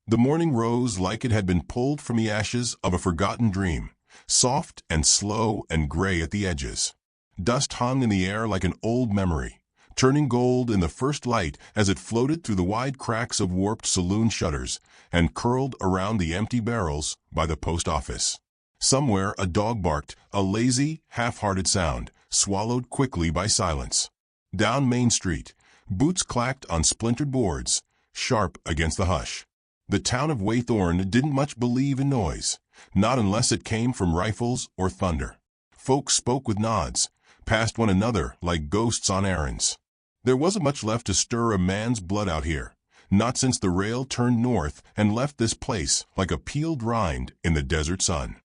The morning rose like it had been pulled from the ashes of a forgotten dream, soft and slow and gray at the edges. Dust hung in the air like an old memory, turning gold in the first light as it floated through the wide cracks of warped saloon shutters and curled around the empty barrels by the post office. Somewhere a dog barked, a lazy, half-hearted sound, swallowed quickly by silence. Down Main Street, boots clacked on splintered boards, sharp against the hush. The town of Waythorn didn't much believe in noise, not unless it came from rifles or thunder. Folks spoke with nods, passed one another like ghosts on errands. There wasn't much left to stir a man's blood out here, not since the rail turned north and left this place like a peeled rind in the desert sun.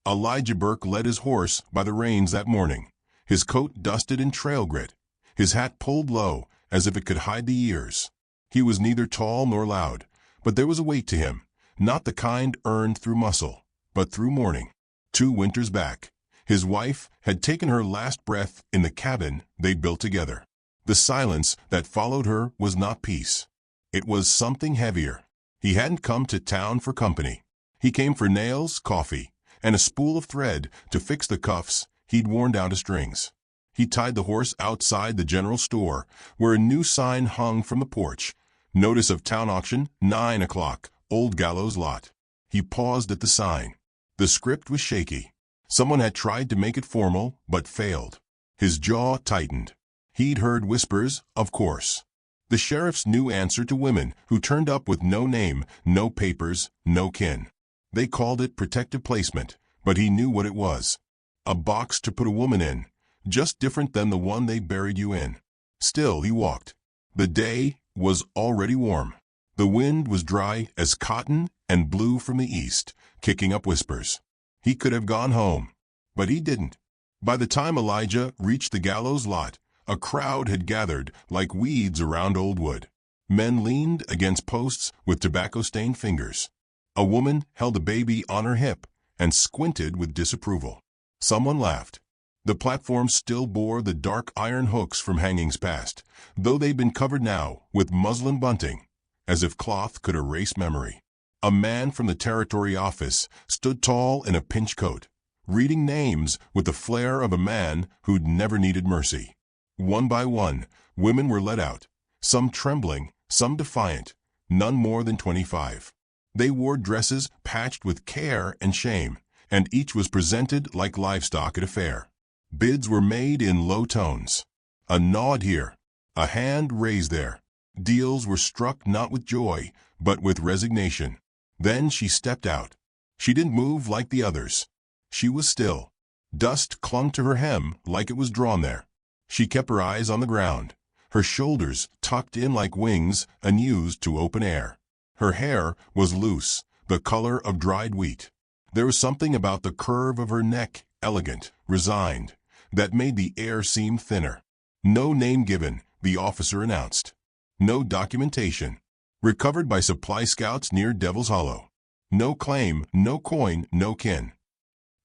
Elijah Burke led his horse by the reins that morning, his coat dusted in trail grit, his hat pulled low as if it could hide the ears. He was neither tall nor loud, but there was a weight to him, not the kind earned through muscle, but through mourning. 2 winters back, his wife had taken her last breath in the cabin they'd built together. The silence that followed her was not peace. It was something heavier. He hadn't come to town for company. He came for nails, coffee, and a spool of thread to fix the cuffs he'd worn down to strings. He tied the horse outside the general store, where a new sign hung from the porch. Notice of town auction, 9 o'clock, Old Gallows Lot. He paused at the sign. The script was shaky. Someone had tried to make it formal, but failed. His jaw tightened. He'd heard whispers, of course. The sheriff's new answer to women who turned up with no name, no papers, no kin. They called it protective placement, but he knew what it was. A box to put a woman in, just different than the one they buried you in. Still he walked. The day was already warm. The wind was dry as cotton and blew from the east, kicking up whispers. He could have gone home, but he didn't. By the time Elijah reached the gallows lot, a crowd had gathered like weeds around old wood. Men leaned against posts with tobacco-stained fingers. A woman held a baby on her hip and squinted with disapproval. Someone laughed. The platform still bore the dark iron hooks from hangings past, though they'd been covered now with muslin bunting, as if cloth could erase memory. A man from the territory office stood tall in a pinch coat, reading names with the flair of a man who'd never needed mercy. One by one, women were let out, some trembling, some defiant, none more than 25. They wore dresses patched with care and shame, and each was presented like livestock at a fair. Bids were made in low tones. A nod here, a hand raised there. Deals were struck not with joy, but with resignation. Then she stepped out. She didn't move like the others. She was still. Dust clung to her hem like it was drawn there. She kept her eyes on the ground, her shoulders tucked in like wings unused to open air. Her hair was loose, the color of dried wheat. There was something about the curve of her neck, elegant, resigned, that made the air seem thinner. No name given, the officer announced. No documentation. Recovered by supply scouts near Devil's Hollow. No claim, no coin, no kin.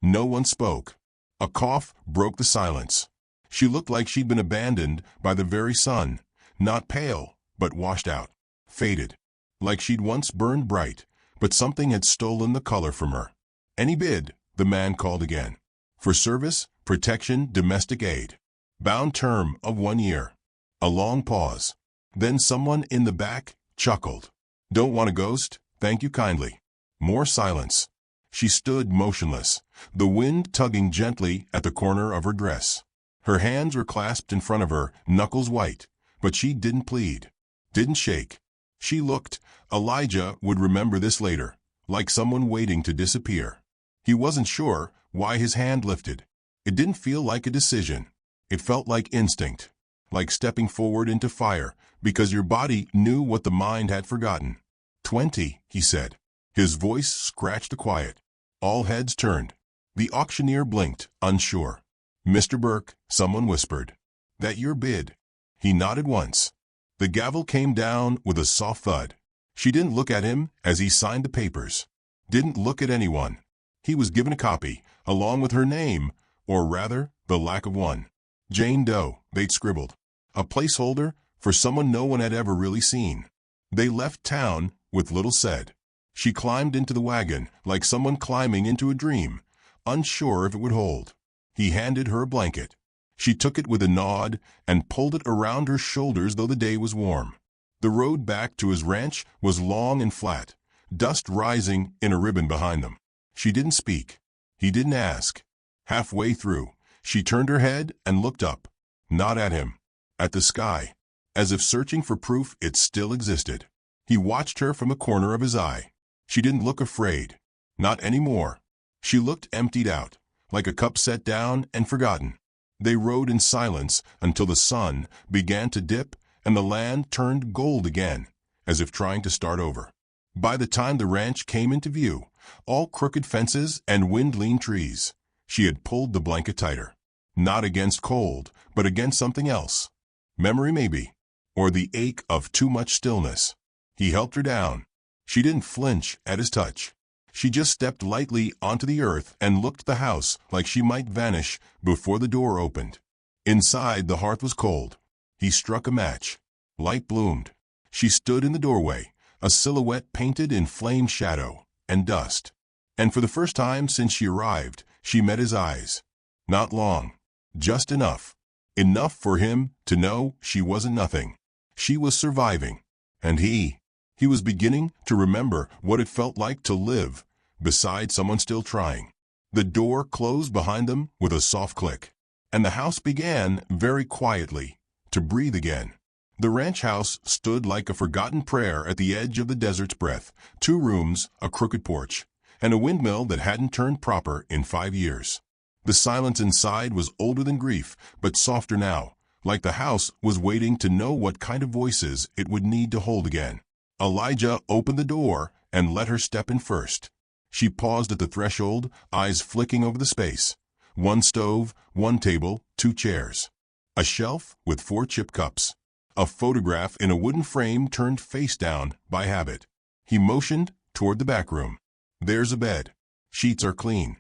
No one spoke. A cough broke the silence. She looked like she'd been abandoned by the very sun, not pale, but washed out, faded. Like she'd once burned bright, but something had stolen the color from her. Any bid, the man called again. For service, protection, domestic aid. Bound term of 1 year. A long pause. Then someone in the back chuckled. Don't want a ghost? Thank you kindly. More silence. She stood motionless, the wind tugging gently at the corner of her dress. Her hands were clasped in front of her, knuckles white, but she didn't plead, didn't shake. She looked. Elijah would remember this later, like someone waiting to disappear. He wasn't sure why his hand lifted. It didn't feel like a decision. It felt like instinct, like stepping forward into fire, because your body knew what the mind had forgotten. 20, he said. His voice scratched the quiet. All heads turned. The auctioneer blinked, unsure. Mr. Burke, someone whispered. That your bid? He nodded once. The gavel came down with a soft thud. She didn't look at him as he signed the papers. Didn't look at anyone. He was given a copy, along with her name, or rather, the lack of one. Jane Doe, they'd scribbled. A placeholder for someone no one had ever really seen. They left town with little said. She climbed into the wagon like someone climbing into a dream, unsure if it would hold. He handed her a blanket. She took it with a nod and pulled it around her shoulders though the day was warm. The road back to his ranch was long and flat, dust rising in a ribbon behind them. She didn't speak. He didn't ask. Halfway through, she turned her head and looked up. Not at him. At the sky, as if searching for proof it still existed. He watched her from the corner of his eye. She didn't look afraid. Not anymore. She looked emptied out, like a cup set down and forgotten. They rode in silence until the sun began to dip and the land turned gold again, as if trying to start over. By the time the ranch came into view, all crooked fences and wind-lean trees, she had pulled the blanket tighter. Not against cold, but against something else. Memory maybe, or the ache of too much stillness. He helped her down. She didn't flinch at his touch. She just stepped lightly onto the earth and looked at the house like she might vanish before the door opened. Inside, the hearth was cold. He struck a match. Light bloomed. She stood in the doorway, a silhouette painted in flame shadow and dust. And for the first time since she arrived, she met his eyes. Not long. Just enough. Enough for him to know she wasn't nothing. She was surviving. And he was beginning to remember what it felt like to live beside someone still trying. The door closed behind them with a soft click, and the house began, very quietly, to breathe again. The ranch house stood like a forgotten prayer at the edge of the desert's breath, 2 rooms, a crooked porch, and a windmill that hadn't turned proper in 5 years. The silence inside was older than grief, but softer now, like the house was waiting to know what kind of voices it would need to hold again. Elijah opened the door and let her step in first. She paused at the threshold, eyes flicking over the space. 1 stove, 1 table, 2 chairs. A shelf with 4 chip cups. A photograph in a wooden frame turned face down by habit. He motioned toward the back room. There's a bed. Sheets are clean.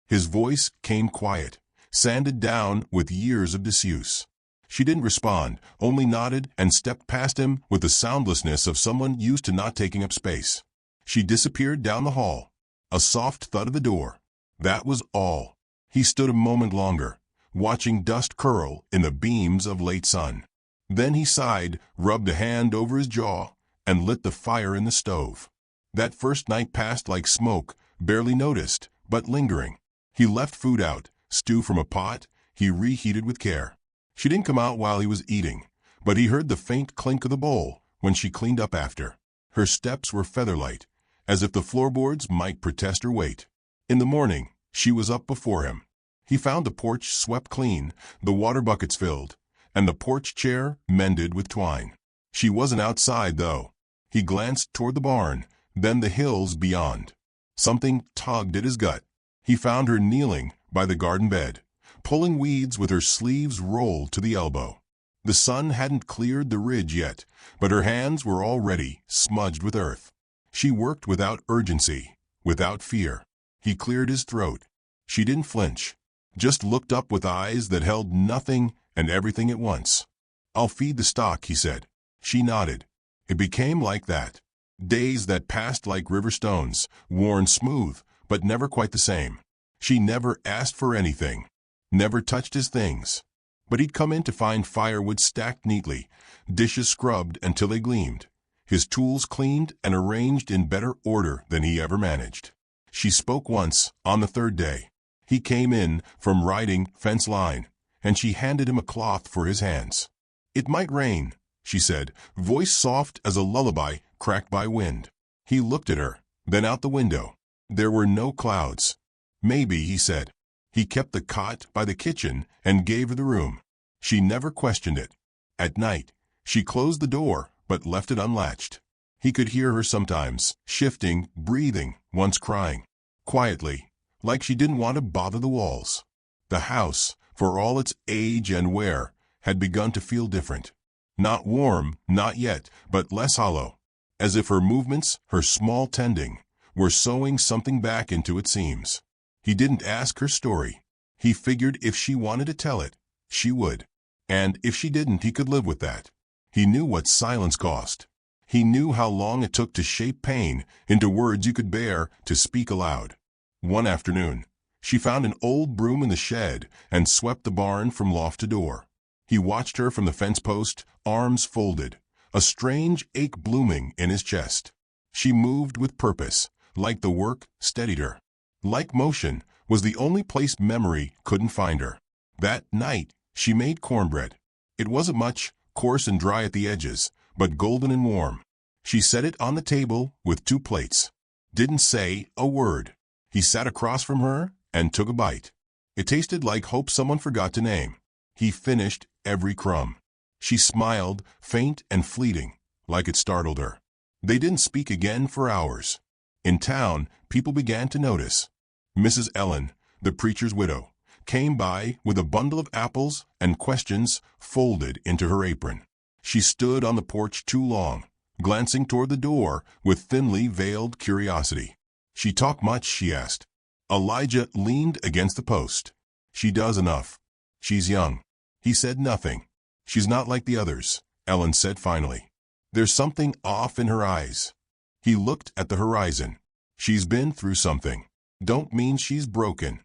His voice came quiet, sanded down with years of disuse. She didn't respond, only nodded and stepped past him with the soundlessness of someone used to not taking up space. She disappeared down the hall. A soft thud of the door. That was all. He stood a moment longer, watching dust curl in the beams of late sun. Then he sighed, rubbed a hand over his jaw, and lit the fire in the stove. That first night passed like smoke, barely noticed, but lingering. He left food out, stew from a pot, he reheated with care. She didn't come out while he was eating, but he heard the faint clink of the bowl when she cleaned up after. Her steps were featherlight, as if the floorboards might protest her weight. In the morning, she was up before him. He found the porch swept clean, the water buckets filled, and the porch chair mended with twine. She wasn't outside, though. He glanced toward the barn, then the hills beyond. Something tugged at his gut. He found her kneeling by the garden bed, pulling weeds with her sleeves rolled to the elbow. The sun hadn't cleared the ridge yet, but her hands were already smudged with earth. She worked without urgency, without fear. He cleared his throat. She didn't flinch, just looked up with eyes that held nothing and everything at once. "I'll feed the stock," he said. She nodded. It became like that. Days that passed like river stones, worn smooth, but never quite the same. She never asked for anything, never touched his things. But he'd come in to find firewood stacked neatly, dishes scrubbed until they gleamed, his tools cleaned and arranged in better order than he ever managed. She spoke once, on the 3rd day. He came in from riding fence line, and she handed him a cloth for his hands. "It might rain," she said, voice soft as a lullaby cracked by wind. He looked at her, then out the window. There were no clouds. "Maybe," he said. He kept the cot by the kitchen and gave her the room. She never questioned it. At night, she closed the door but left it unlatched. He could hear her sometimes, shifting, breathing, once crying. Quietly, like she didn't want to bother the walls. The house, for all its age and wear, had begun to feel different. Not warm, not yet, but less hollow. As if her movements, her small tending, were sewing something back into its seams. He didn't ask her story. He figured if she wanted to tell it, she would. And if she didn't, he could live with that. He knew what silence cost. He knew how long it took to shape pain into words you could bear to speak aloud. One afternoon, she found an old broom in the shed and swept the barn from loft to door. He watched her from the fence post, arms folded, a strange ache blooming in his chest. She moved with purpose, like the work steadied her. Like motion was the only place memory couldn't find her. That night, she made cornbread. It wasn't much, coarse and dry at the edges, but golden and warm. She set it on the table with 2 plates. Didn't say a word. He sat across from her and took a bite. It tasted like hope someone forgot to name. He finished every crumb. She smiled, faint and fleeting, like it startled her. They didn't speak again for hours. In town, people began to notice. Mrs. Ellen, the preacher's widow, came by with a bundle of apples and questions folded into her apron. She stood on the porch too long, glancing toward the door with thinly veiled curiosity. "She talk much?" she asked. Elijah leaned against the post. "She does enough. She's young." He said nothing. "She's not like the others," Ellen said finally. "There's something off in her eyes." He looked at the horizon. "She's been through something. Don't mean she's broken."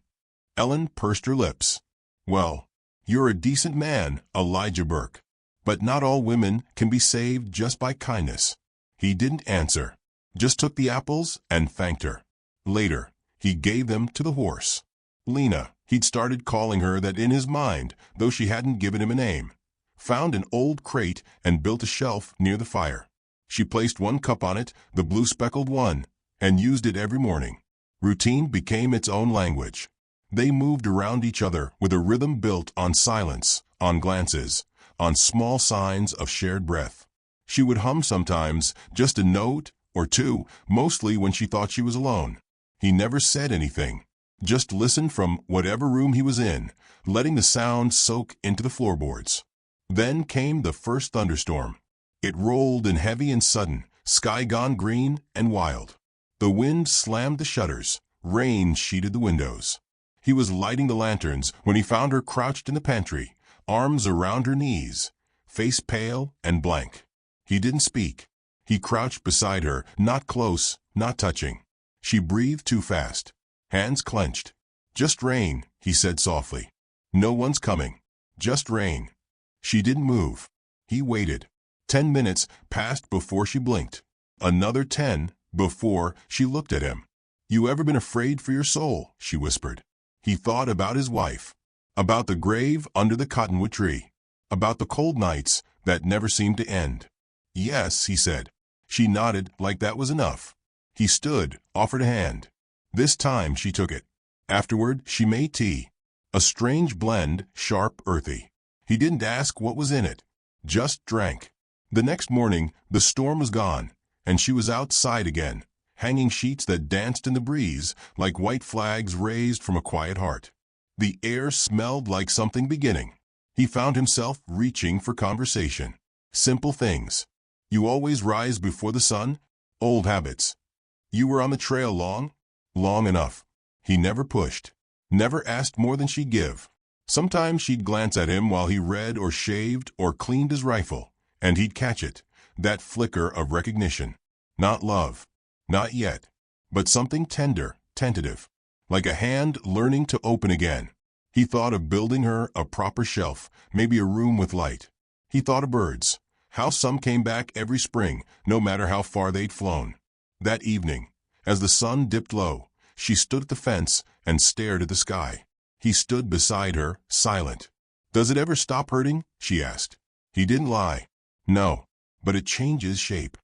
Ellen pursed her lips. "Well, you're a decent man, Elijah Burke. But not all women can be saved just by kindness." He didn't answer, just took the apples and thanked her. Later, he gave them to the horse. Lena, he'd started calling her that in his mind, though she hadn't given him a name. Found an old crate and built a shelf near the fire. She placed 1 cup on it, the blue speckled one, and used it every morning. Routine became its own language. They moved around each other with a rhythm built on silence, on glances, on small signs of shared breath. She would hum sometimes, just a note or 2, mostly when she thought she was alone. He never said anything, just listened from whatever room he was in, letting the sound soak into the floorboards. Then came the first thunderstorm. It rolled in heavy and sudden, sky gone green and wild. The wind slammed the shutters, rain sheeted the windows. He was lighting the lanterns when he found her crouched in the pantry, arms around her knees, face pale and blank. He didn't speak. He crouched beside her, not close, not touching. She breathed too fast, hands clenched. "Just rain," he said softly. "No one's coming. Just rain." She didn't move. He waited. 10 minutes passed before she blinked. Another 10 before she looked at him. "You ever been afraid for your soul?" she whispered. He thought about his wife, about the grave under the cottonwood tree, about the cold nights that never seemed to end. "Yes," he said. She nodded like that was enough. He stood, offered a hand. This time she took it. Afterward, she made tea. A strange blend, sharp, earthy. He didn't ask what was in it, just drank. The next morning, the storm was gone, and she was outside again, hanging sheets that danced in the breeze like white flags raised from a quiet heart. The air smelled like something beginning. He found himself reaching for conversation. Simple things. "You always rise before the sun?" Old habits. "You were on the trail long?" Long enough. He never pushed, never asked more than she'd give. Sometimes she'd glance at him while he read or shaved or cleaned his rifle, and he'd catch it, that flicker of recognition. Not love, not yet, but something tender, tentative, like a hand learning to open again. He thought of building her a proper shelf, maybe a room with light. He thought of birds, how some came back every spring, no matter how far they'd flown. That evening, as the sun dipped low, she stood at the fence and stared at the sky. He stood beside her, silent. "Does it ever stop hurting?" she asked. He didn't lie. "No, but it changes shape."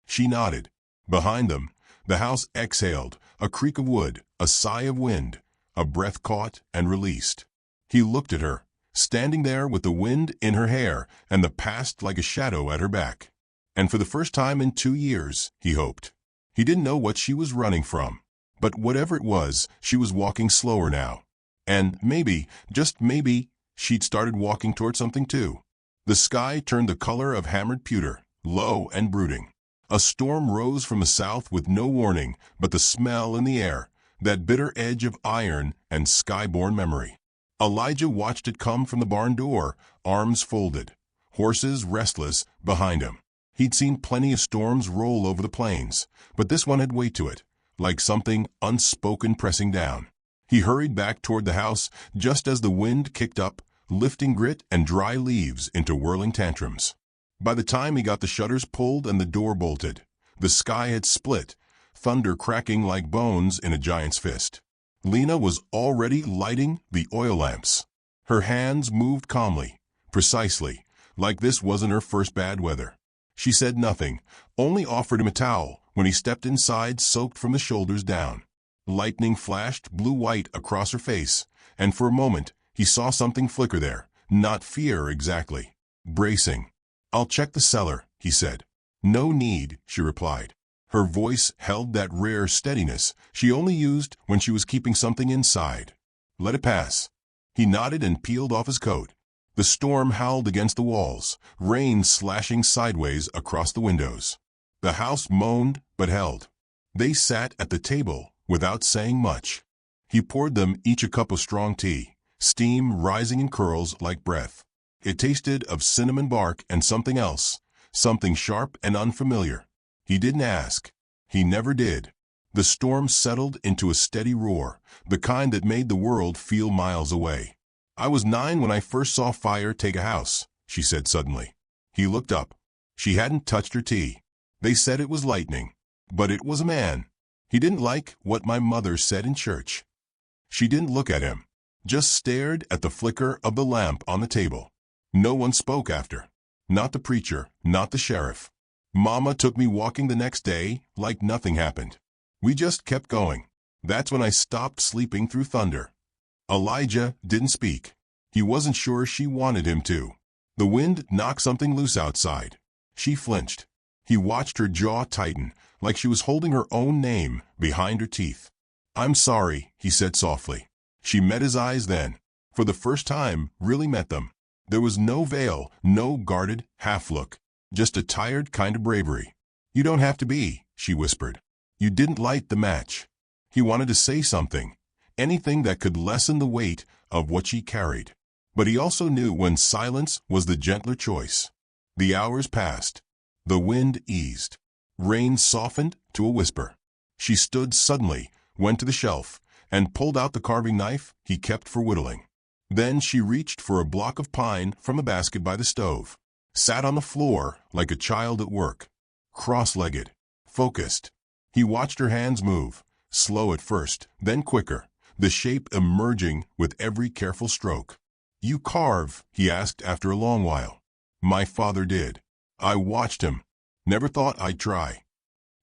She nodded. Behind them, the house exhaled, a creak of wood, a sigh of wind, a breath caught and released. He looked at her, standing there with the wind in her hair and the past like a shadow at her back. And for the first time in 2 years, he hoped. He didn't know what she was running from, but whatever it was, she was walking slower now. And maybe, just maybe, she'd started walking toward something too. The sky turned the color of hammered pewter, low and brooding. A storm rose from the south with no warning but the smell in the air, that bitter edge of iron and sky-born memory. Elijah watched it come from the barn door, arms folded, horses restless behind him. He'd seen plenty of storms roll over the plains, but this one had weight to it, like something unspoken pressing down. He hurried back toward the house just as the wind kicked up, lifting grit and dry leaves into whirling tantrums. By the time he got the shutters pulled and the door bolted, the sky had split, thunder cracking like bones in a giant's fist. Lena was already lighting the oil lamps. Her hands moved calmly, precisely, like this wasn't her first bad weather. She said nothing, only offered him a towel when he stepped inside soaked from the shoulders down. Lightning flashed blue-white across her face, and for a moment he saw something flicker there, not fear exactly. Bracing. "I'll check the cellar," he said. "No need," she replied. Her voice held that rare steadiness she only used when she was keeping something inside. "Let it pass." He nodded and peeled off his coat. The storm howled against the walls, rain slashing sideways across the windows. The house moaned but held. They sat at the table without saying much. He poured them each a cup of strong tea, steam rising in curls like breath. It tasted of cinnamon bark and something else, something sharp and unfamiliar. He didn't ask. He never did. The storm settled into a steady roar, the kind that made the world feel miles away. "I was 9 when I first saw fire take a house," she said suddenly. He looked up. She hadn't touched her tea. "They said it was lightning, but it was a man. He didn't like what my mother said in church." She didn't look at him, just stared at the flicker of the lamp on the table. No one spoke after. Not the preacher, not the sheriff. Mama took me walking the next day like nothing happened. We just kept going. That's when I stopped sleeping through thunder. Elijah didn't speak. He wasn't sure she wanted him to. The wind knocked something loose outside. She flinched. He watched her jaw tighten, like she was holding her own name behind her teeth. "I'm sorry," he said softly. She met his eyes then. For the first time, really met them. There was no veil, no guarded half-look. Just a tired kind of bravery. "You don't have to be," she whispered. "You didn't light the match." He wanted to say something, anything that could lessen the weight of what she carried. But he also knew when silence was the gentler choice. The hours passed. The wind eased. Rain softened to a whisper. She stood suddenly, went to the shelf, and pulled out the carving knife he kept for whittling. Then she reached for a block of pine from a basket by the stove. Sat on the floor like a child at work, cross-legged, focused. He watched her hands move, slow at first, then quicker, the shape emerging with every careful stroke. "You carve?" he asked after a long while. "My father did. I watched him. Never thought I'd try."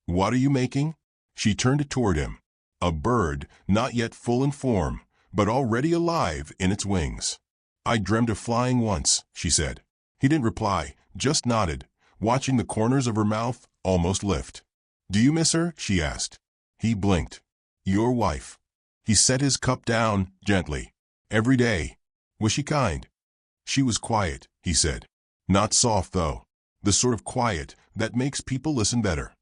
"What are you making?" She turned it toward him. A bird, not yet full in form, but already alive in its wings. "I dreamed of flying once," she said. He didn't reply, just nodded, watching the corners of her mouth almost lift. "Do you miss her?" she asked. He blinked. "Your wife." He set his cup down gently. "Every day." "Was she kind?" "She was quiet," he said. "Not soft, though. The sort of quiet that makes people listen better."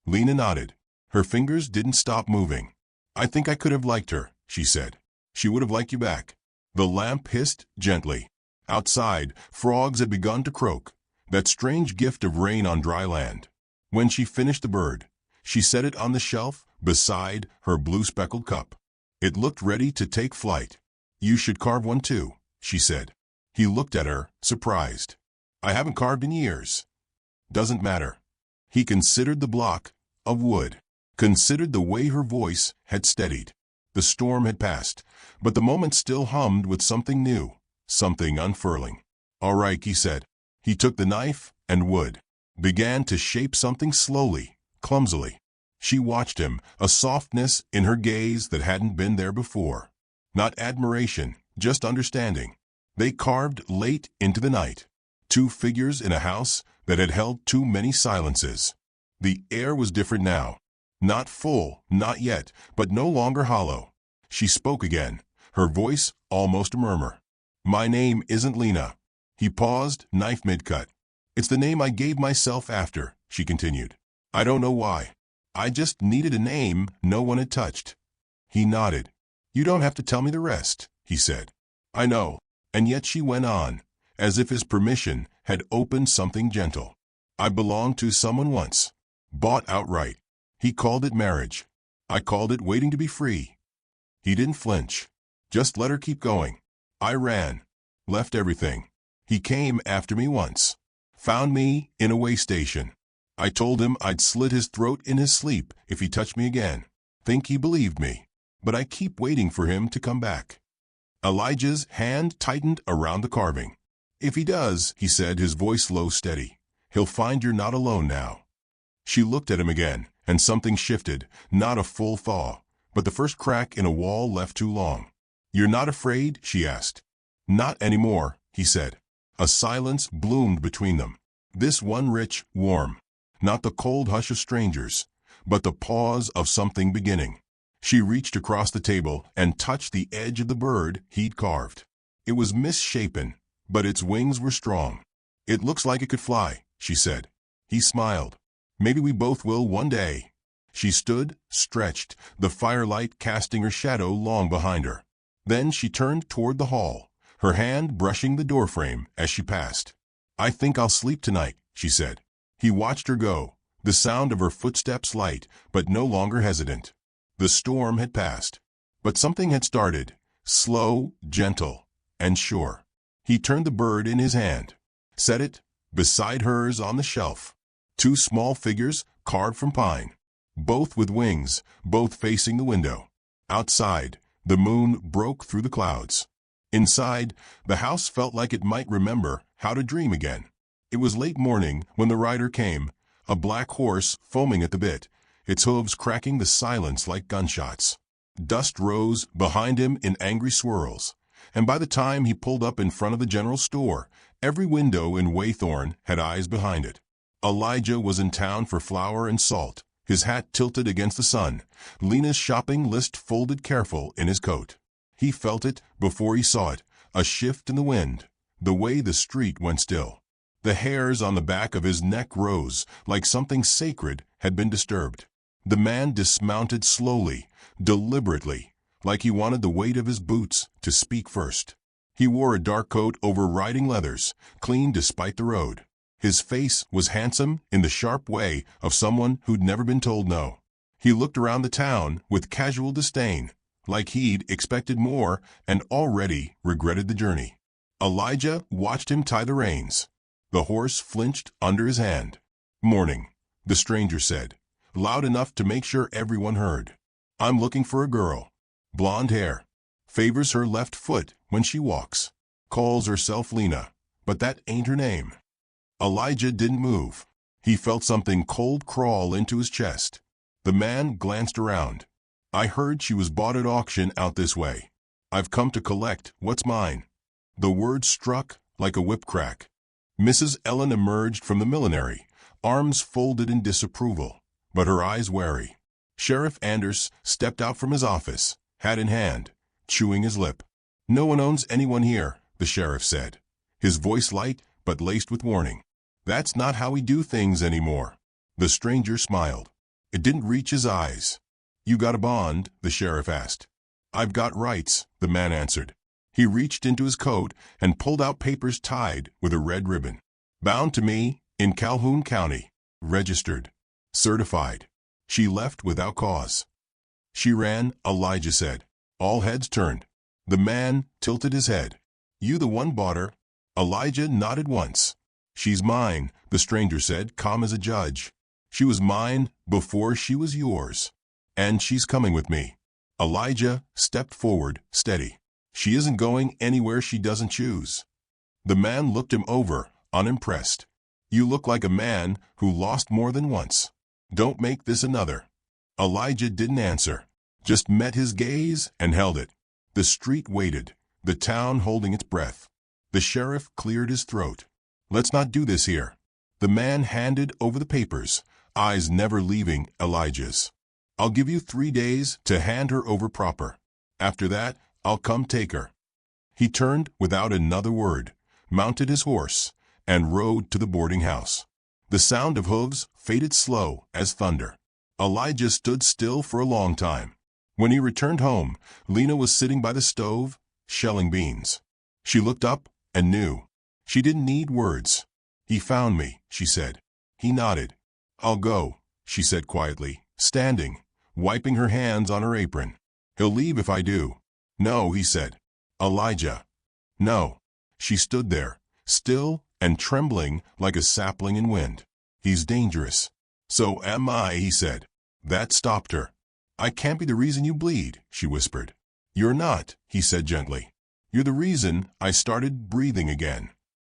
Lena nodded. Her fingers didn't stop moving. "I think I could have liked her," she said. "She would have liked you back." The lamp hissed gently. Outside, frogs had begun to croak, that strange gift of rain on dry land. When she finished the bird, she set it on the shelf beside her blue-speckled cup. It looked ready to take flight. "You should carve one too," she said. He looked at her, surprised. "I haven't carved in years." "Doesn't matter." He considered the block of wood, considered the way her voice had steadied. The storm had passed, but the moment still hummed with something new. Something unfurling. "All right," he said. He took the knife and wood, began to shape something slowly, clumsily. She watched him, a softness in her gaze that hadn't been there before. Not admiration, just understanding. They carved late into the night. Two figures in a house that had held too many silences. The air was different now. Not full, not yet, but no longer hollow. She spoke again, her voice almost a murmur. "My name isn't Lena." He paused, knife mid-cut. "It's the name I gave myself after," she continued. "I don't know why. I just needed a name no one had touched." He nodded. "You don't have to tell me the rest," he said. "I know." And yet she went on, as if his permission had opened something gentle. I belonged to someone once. Bought outright. He called it marriage. I called it waiting to be free. He didn't flinch. Just let her keep going. I ran. Left everything. He came after me once. Found me in a way station. I told him I'd slit his throat in his sleep if he touched me again. Think he believed me. But I keep waiting for him to come back. Elijah's hand tightened around the carving. If he does, he said, his voice low steady, he'll find you're not alone now. She looked at him again, and something shifted, not a full thaw, but the first crack in a wall left too long. You're not afraid? She asked. Not anymore, he said. A silence bloomed between them. This one rich, warm. Not the cold hush of strangers, but the pause of something beginning. She reached across the table and touched the edge of the bird he'd carved. It was misshapen, but its wings were strong. It looks like it could fly, she said. He smiled. Maybe we both will one day. She stood, stretched, the firelight casting her shadow long behind her. Then she turned toward the hall, her hand brushing the doorframe as she passed. I think I'll sleep tonight, she said. He watched her go, the sound of her footsteps light, but no longer hesitant. The storm had passed, but something had started, slow, gentle, and sure. He turned the bird in his hand, set it beside hers on the shelf. Two small figures carved from pine, both with wings, both facing the window. Outside, the moon broke through the clouds. Inside, the house felt like it might remember how to dream again. It was late morning when the rider came, a black horse foaming at the bit, its hooves cracking the silence like gunshots. Dust rose behind him in angry swirls, and by the time he pulled up in front of the general store, every window in Waythorn had eyes behind it. Elijah was in town for flour and salt, his hat tilted against the sun, Lena's shopping list folded careful in his coat. He felt it before he saw it, a shift in the wind, the way the street went still. The hairs on the back of his neck rose like something sacred had been disturbed. The man dismounted slowly, deliberately, like he wanted the weight of his boots to speak first. He wore a dark coat over riding leathers, clean despite the road. His face was handsome in the sharp way of someone who'd never been told no. He looked around the town with casual disdain, like he'd expected more and already regretted the journey. Elijah watched him tie the reins. The horse flinched under his hand. Morning, the stranger said, loud enough to make sure everyone heard. I'm looking for a girl. Blonde hair. Favors her left foot when she walks. Calls herself Lena, but that ain't her name. Elijah didn't move. He felt something cold crawl into his chest. The man glanced around. I heard she was bought at auction out this way. I've come to collect what's mine. The word struck like a whip crack. Mrs. Ellen emerged from the millinery, arms folded in disapproval, but her eyes wary. Sheriff Anders stepped out from his office, hat in hand, chewing his lip. No one owns anyone here, the sheriff said, his voice light but laced with warning. That's not how we do things anymore. The stranger smiled. It didn't reach his eyes. You got a bond? The sheriff asked. I've got rights, the man answered. He reached into his coat and pulled out papers tied with a red ribbon. Bound to me, in Calhoun County. Registered. Certified. She left without cause. She ran, Elijah said. All heads turned. The man tilted his head. You the one bought her? Elijah nodded once. She's mine, the stranger said, calm as a judge. She was mine before she was yours. And she's coming with me. Elijah stepped forward, steady. She isn't going anywhere she doesn't choose. The man looked him over, unimpressed. You look like a man who lost more than once. Don't make this another. Elijah didn't answer, just met his gaze and held it. The street waited, the town holding its breath. The sheriff cleared his throat. Let's not do this here. The man handed over the papers, eyes never leaving Elijah's. I'll give you 3 days to hand her over proper. After that, I'll come take her. He turned without another word, mounted his horse, and rode to the boarding house. The sound of hooves faded slow as thunder. Elijah stood still for a long time. When he returned home, Lena was sitting by the stove, shelling beans. She looked up and knew. She didn't need words. He found me, she said. He nodded. "I'll go," she said quietly, standing, wiping her hands on her apron. "He'll leave if I do." "No," he said. "Elijah." "No." She stood there, still and trembling like a sapling in wind. "He's dangerous." "So am I," he said. That stopped her. "I can't be the reason you bleed," she whispered. "You're not," he said gently. "You're the reason I started breathing again."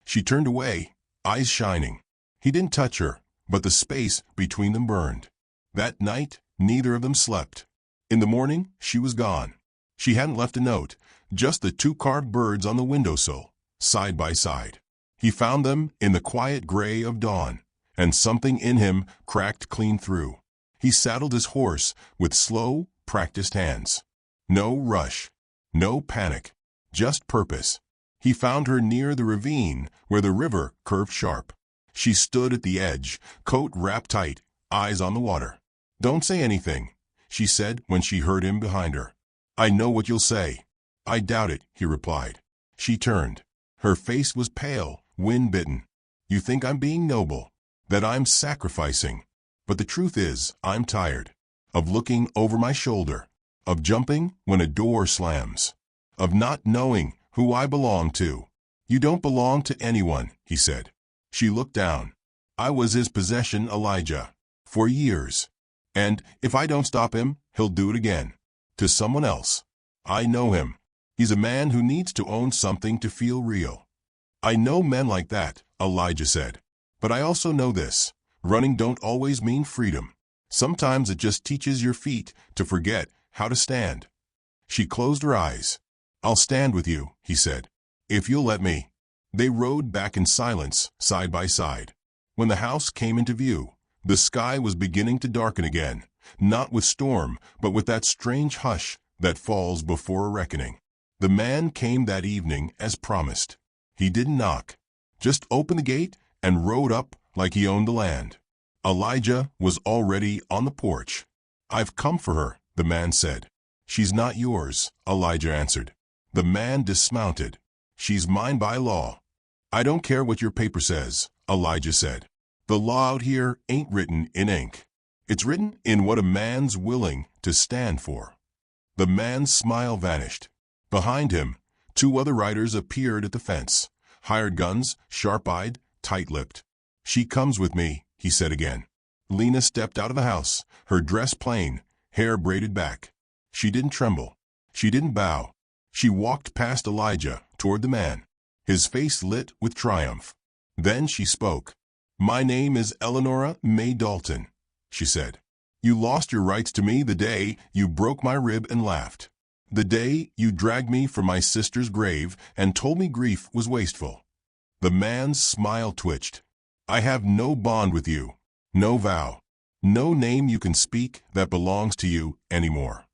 She turned away, eyes shining. He didn't touch her, but the space between them burned. That night, neither of them slept. In the morning, she was gone. She hadn't left a note, just the two carved birds on the windowsill, side by side. He found them in the quiet gray of dawn, and something in him cracked clean through. He saddled his horse with slow, practiced hands. No rush, no panic, just purpose. He found her near the ravine where the river curved sharp. She stood at the edge, coat wrapped tight, eyes on the water. "Don't say anything," she said when she heard him behind her. "I know what you'll say." "I doubt it," he replied. She turned. Her face was pale, wind-bitten. "You think I'm being noble, that I'm sacrificing. But the truth is, I'm tired. Of looking over my shoulder. Of jumping when a door slams. Of not knowing who I belong to." "You don't belong to anyone," he said. She looked down. "I was his possession, Elijah. For years. And if I don't stop him, he'll do it again. To someone else. I know him. He's a man who needs to own something to feel real." "I know men like that," Elijah said. "But I also know this. Running don't always mean freedom. Sometimes it just teaches your feet to forget how to stand." She closed her eyes. "I'll stand with you," he said. "If you'll let me." They rode back in silence, side by side. When the house came into view, the sky was beginning to darken again, not with storm, but with that strange hush that falls before a reckoning. The man came that evening as promised. He didn't knock, just opened the gate and rode up like he owned the land. Elijah was already on the porch. "I've come for her," the man said. "She's not yours," Elijah answered. The man dismounted. "She's mine by law." "I don't care what your paper says," Elijah said. "The law out here ain't written in ink. It's written in what a man's willing to stand for." The man's smile vanished. Behind him, two other riders appeared at the fence, hired guns, sharp-eyed, tight-lipped. "She comes with me," he said again. Lena stepped out of the house, her dress plain, hair braided back. She didn't tremble. She didn't bow. She walked past Elijah, toward the man, his face lit with triumph. Then she spoke. "My name is Eleanora May Dalton," she said. "You lost your rights to me the day you broke my rib and laughed. The day you dragged me from my sister's grave and told me grief was wasteful." The man's smile twitched. "I have no bond with you, no vow, no name you can speak that belongs to you anymore."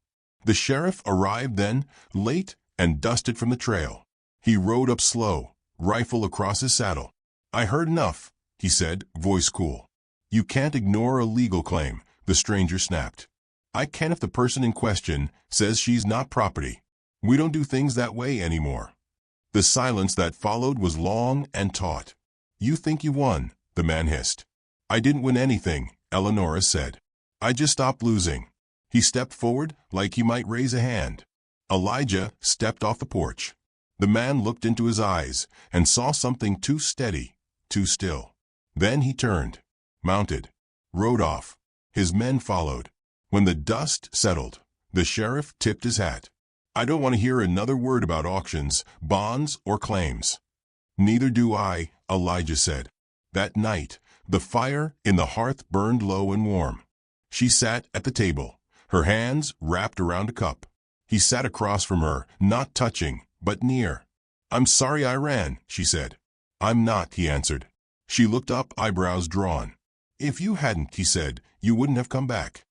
The sheriff arrived then, late and dusted from the trail. He rode up slow, rifle across his saddle. "I heard enough," he said, voice cool. "You can't ignore a legal claim," the stranger snapped. "I can if the person in question says she's not property. We don't do things that way anymore." The silence that followed was long and taut. "You think you won," the man hissed. "I didn't win anything," Eleanora said. "I just stopped losing." He stepped forward like he might raise a hand. Elijah stepped off the porch. The man looked into his eyes and saw something too steady, too still. Then he turned, mounted, rode off. His men followed. When the dust settled, the sheriff tipped his hat. "I don't want to hear another word about auctions, bonds, or claims." "Neither do I," Elijah said. That night, the fire in the hearth burned low and warm. She sat at the table, her hands wrapped around a cup. He sat across from her, not touching, but near. "I'm sorry I ran," she said. "I'm not," he answered. She looked up, eyebrows drawn. "If you hadn't," he said, "you wouldn't have come back."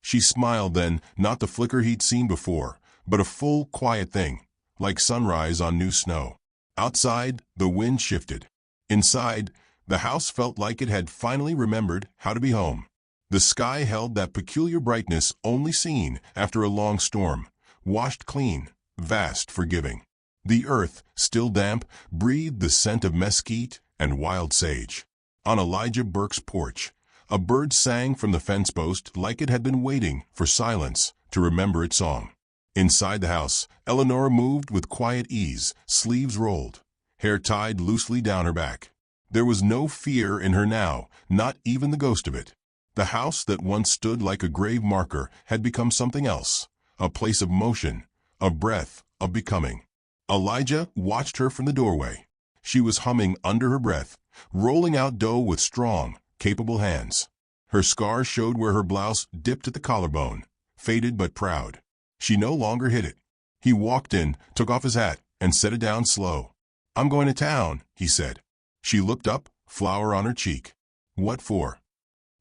She smiled then, not the flicker he'd seen before, but a full, quiet thing, like sunrise on new snow. Outside, the wind shifted. Inside, the house felt like it had finally remembered how to be home. The sky held that peculiar brightness only seen after a long storm, washed clean, vast, forgiving. The earth, still damp, breathed the scent of mesquite and wild sage. On Elijah Burke's porch, a bird sang from the fence post like it had been waiting for silence to remember its song. Inside the house, Eleanor moved with quiet ease, sleeves rolled, hair tied loosely down her back. There was no fear in her now, not even the ghost of it. The house that once stood like a grave marker had become something else, a place of motion, of breath, of becoming. Elijah watched her from the doorway. She was humming under her breath, rolling out dough with strong, capable hands. Her scar showed where her blouse dipped at the collarbone, faded but proud. She no longer hid it. He walked in, took off his hat, and set it down slow. "I'm going to town," he said. She looked up, flower on her cheek. "What for?"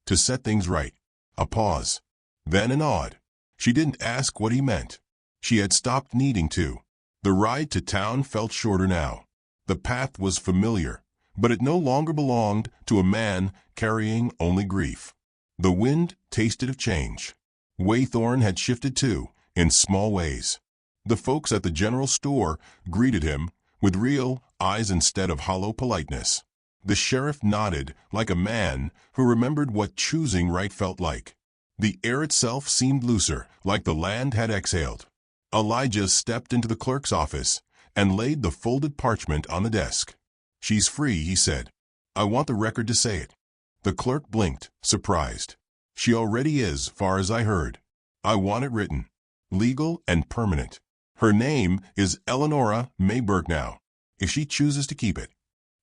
"To set things right." A pause. Then a nod. She didn't ask what he meant. She had stopped needing to. The ride to town felt shorter now. The path was familiar, but it no longer belonged to a man carrying only grief. The wind tasted of change. Waythorn had shifted too, in small ways. The folks at the general store greeted him with real eyes instead of hollow politeness. The sheriff nodded like a man who remembered what choosing right felt like. The air itself seemed looser, like the land had exhaled. Elijah stepped into the clerk's office and laid the folded parchment on the desk. "She's free," he said. "I want the record to say it." The clerk blinked, surprised. "She already is, far as I heard. I want it written. Legal and permanent. Her name is Eleanora May Burke now, if she chooses to keep it."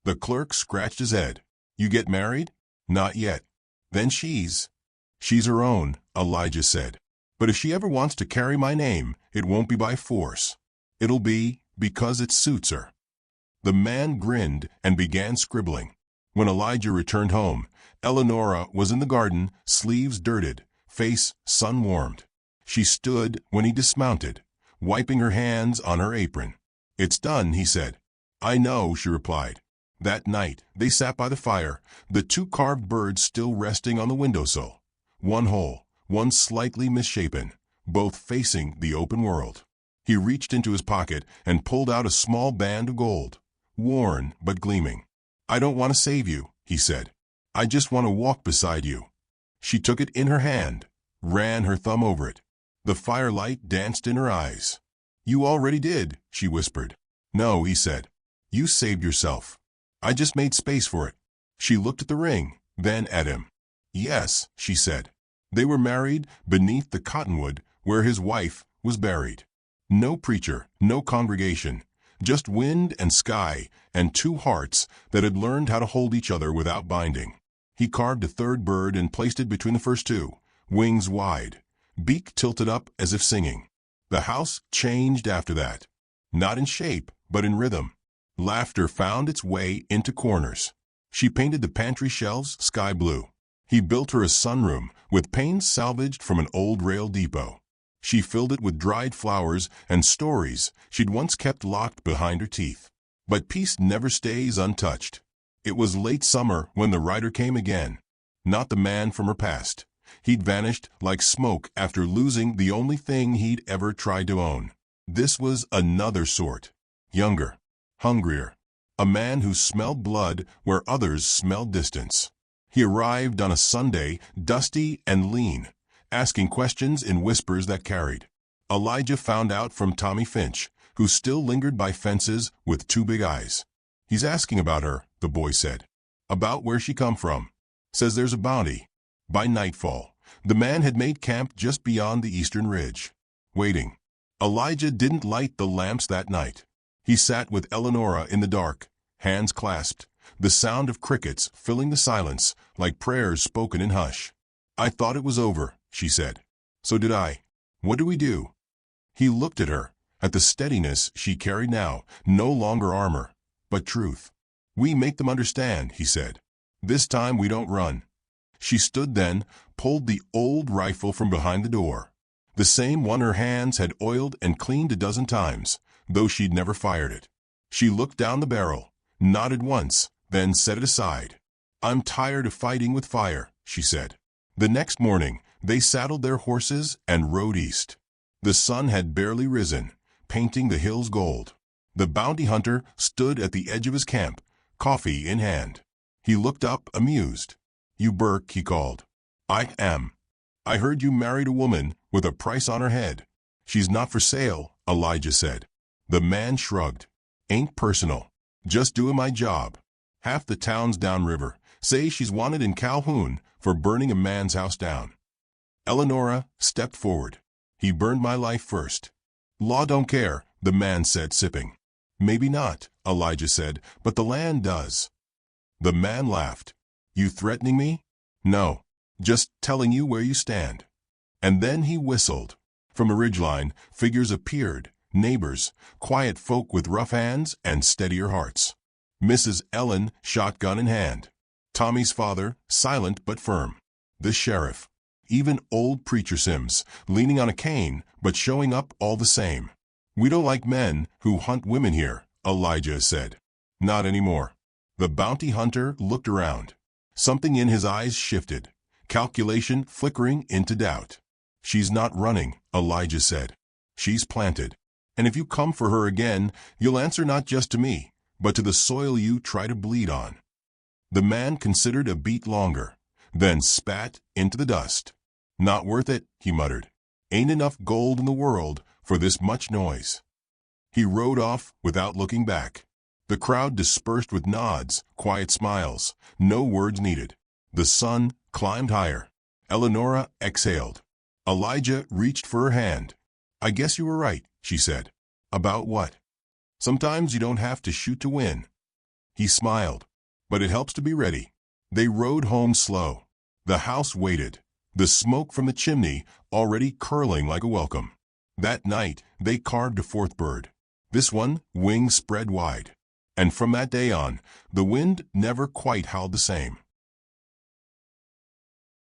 The clerk scratched his head. "You get married?" "Not yet." "Then she's her own," Elijah said. "But if she ever wants to carry my name, it won't be by force. It'll be because it suits her." The man grinned and began scribbling. When Elijah returned home, Eleanora was in the garden, sleeves dirted, face sun-warmed. She stood when he dismounted, wiping her hands on her apron. "It's done," he said. "I know," she replied. That night, they sat by the fire, the two carved birds still resting on the windowsill. One whole, one slightly misshapen, both facing the open world. He reached into his pocket and pulled out a small band of gold, worn but gleaming. "I don't want to save you," he said. "I just want to walk beside you." She took it in her hand, ran her thumb over it. The firelight danced in her eyes. "You already did," she whispered. "No," he said. "You saved yourself. I just made space for it." She looked at the ring, then at him. "Yes," she said. They were married beneath the cottonwood where his wife was buried. No preacher, no congregation, just wind and sky and two hearts that had learned how to hold each other without binding. He carved a third bird and placed it between the first two, wings wide, beak tilted up as if singing. The house changed after that, not in shape, but in rhythm. Laughter found its way into corners. She painted the pantry shelves sky blue. He built her a sunroom with panes salvaged from an old rail depot. She filled it with dried flowers and stories she'd once kept locked behind her teeth. But peace never stays untouched. It was late summer when the writer came again. Not the man from her past. He'd vanished like smoke after losing the only thing he'd ever tried to own. This was another sort. Younger. Hungrier. A man who smelled blood where others smelled distance. He arrived on a Sunday, dusty and lean, asking questions in whispers that carried. Elijah found out from Tommy Finch, who still lingered by fences with two big eyes. "He's asking about her," the boy said. "About where she come from. Says there's a bounty." By nightfall, the man had made camp just beyond the eastern ridge, waiting. Elijah didn't light the lamps that night. He sat with Eleanora in the dark, hands clasped, the sound of crickets filling the silence like prayers spoken in hush. "I thought it was over," she said. "So did I. What do we do?" He looked at her, at the steadiness she carried now, no longer armor, but truth. "We make them understand," he said. "This time we don't run." She stood then, pulled the old rifle from behind the door, the same one her hands had oiled and cleaned a dozen times, though she'd never fired it. She looked down the barrel, nodded once, then set it aside. "I'm tired of fighting with fire," she said. The next morning, they saddled their horses and rode east. The sun had barely risen, painting the hills gold. The bounty hunter stood at the edge of his camp, coffee in hand. He looked up, amused. "You Burke," he called. "I am. I heard you married a woman with a price on her head." "She's not for sale," Elijah said. The man shrugged. "Ain't personal. Just doing my job. Half the town's downriver. Say she's wanted in Calhoun for burning a man's house down." Eleonora stepped forward. "He burned my life first." "Law don't care," the man said, sipping. "Maybe not," Elijah said, "but the land does." The man laughed. "You threatening me?" "No. Just telling you where you stand." And then he whistled. From a ridgeline, figures appeared, neighbors, quiet folk with rough hands and steadier hearts. Mrs. Ellen, shotgun in hand. Tommy's father, silent but firm. The sheriff. Even old Preacher Sims, leaning on a cane, but showing up all the same. "We don't like men who hunt women here," Elijah said. "Not anymore." The bounty hunter looked around. Something in his eyes shifted, calculation flickering into doubt. "She's not running," Elijah said. "She's planted. And if you come for her again, you'll answer not just to me, but to the soil you try to bleed on." The man considered a beat longer, then spat into the dust. "Not worth it," he muttered. "Ain't enough gold in the world for this much noise." He rode off without looking back. The crowd dispersed with nods, quiet smiles, no words needed. The sun climbed higher. Eleonora exhaled. Elijah reached for her hand. "I guess you were right," she said. "About what?" "Sometimes you don't have to shoot to win." He smiled. "But it helps to be ready." They rode home slow. The house waited, the smoke from the chimney already curling like a welcome. That night, they carved a fourth bird. This one, wings spread wide. And from that day on, the wind never quite howled the same.